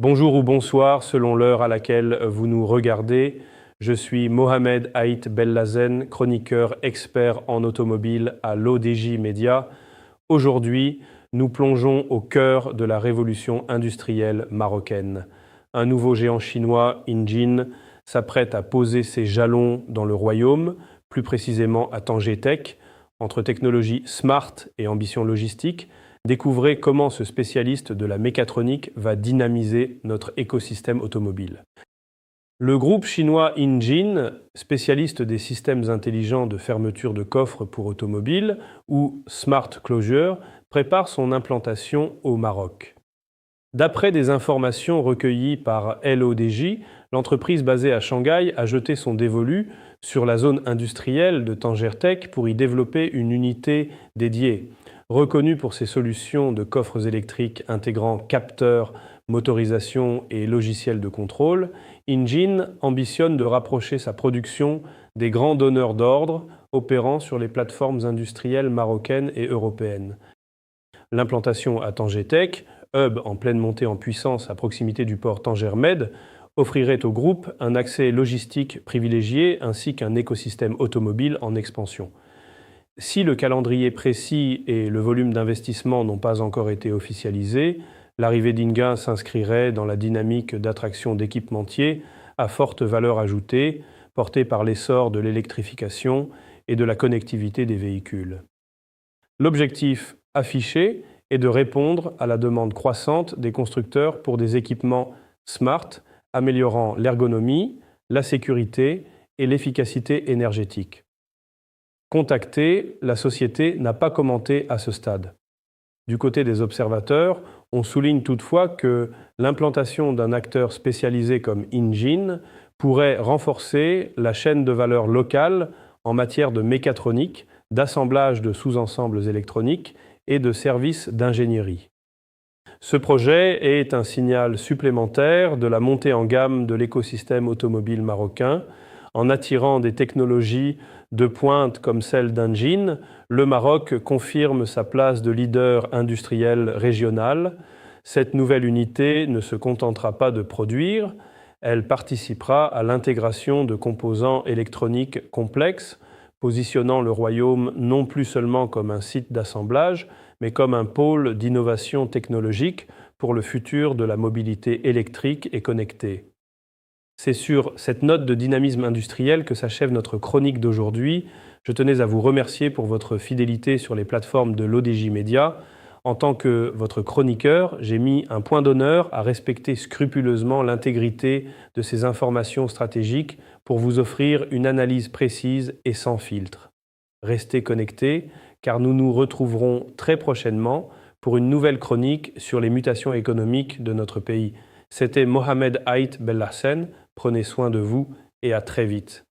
Bonjour ou bonsoir, selon l'heure à laquelle vous nous regardez. Je suis Mohamed Haït Bellazen, chroniqueur expert en automobile à l'ODJ Média. Aujourd'hui, nous plongeons au cœur de la révolution industrielle marocaine. Un nouveau géant chinois, Injin, s'apprête à poser ses jalons dans le royaume, plus précisément à Tanger Tech, entre technologie smart et ambition logistique. Découvrez comment ce spécialiste de la mécatronique va dynamiser notre écosystème automobile. Le groupe chinois Injin, spécialiste des systèmes intelligents de fermeture de coffres pour automobiles, ou Smart Closure, prépare son implantation au Maroc. D'après des informations recueillies par l'ODJ, l'entreprise basée à Shanghai a jeté son dévolu sur la zone industrielle de Tanger Tech pour y développer une unité dédiée. Reconnue pour ses solutions de coffres électriques intégrant capteurs, motorisation et logiciels de contrôle, Injin ambitionne de rapprocher sa production des grands donneurs d'ordre opérant sur les plateformes industrielles marocaines et européennes. L'implantation à Tanger Tech, hub en pleine montée en puissance à proximité du port Tanger-Med, offrirait au groupe un accès logistique privilégié ainsi qu'un écosystème automobile en expansion. Si le calendrier précis et le volume d'investissement n'ont pas encore été officialisés, l'arrivée d'Injin s'inscrirait dans la dynamique d'attraction d'équipementiers à forte valeur ajoutée, portée par l'essor de l'électrification et de la connectivité des véhicules. L'objectif affiché est de répondre à la demande croissante des constructeurs pour des équipements smart, améliorant l'ergonomie, la sécurité et l'efficacité énergétique. Contactée, la société n'a pas commenté à ce stade. Du côté des observateurs, on souligne toutefois que l'implantation d'un acteur spécialisé comme Injin pourrait renforcer la chaîne de valeur locale en matière de mécatronique, d'assemblage de sous-ensembles électroniques et de services d'ingénierie. Ce projet est un signal supplémentaire de la montée en gamme de l'écosystème automobile marocain. En attirant des technologies de pointe comme celle d'Injin, le Maroc confirme sa place de leader industriel régional. Cette nouvelle unité ne se contentera pas de produire, elle participera à l'intégration de composants électroniques complexes, positionnant le royaume non plus seulement comme un site d'assemblage, mais comme un pôle d'innovation technologique pour le futur de la mobilité électrique et connectée. C'est sur cette note de dynamisme industriel que s'achève notre chronique d'aujourd'hui. Je tenais à vous remercier pour votre fidélité sur les plateformes de l'ODJ Média. En tant que votre chroniqueur, j'ai mis un point d'honneur à respecter scrupuleusement l'intégrité de ces informations stratégiques pour vous offrir une analyse précise et sans filtre. Restez connectés, car nous nous retrouverons très prochainement pour une nouvelle chronique sur les mutations économiques de notre pays. C'était Mohamed Haït Bellazen. Prenez soin de vous et à très vite.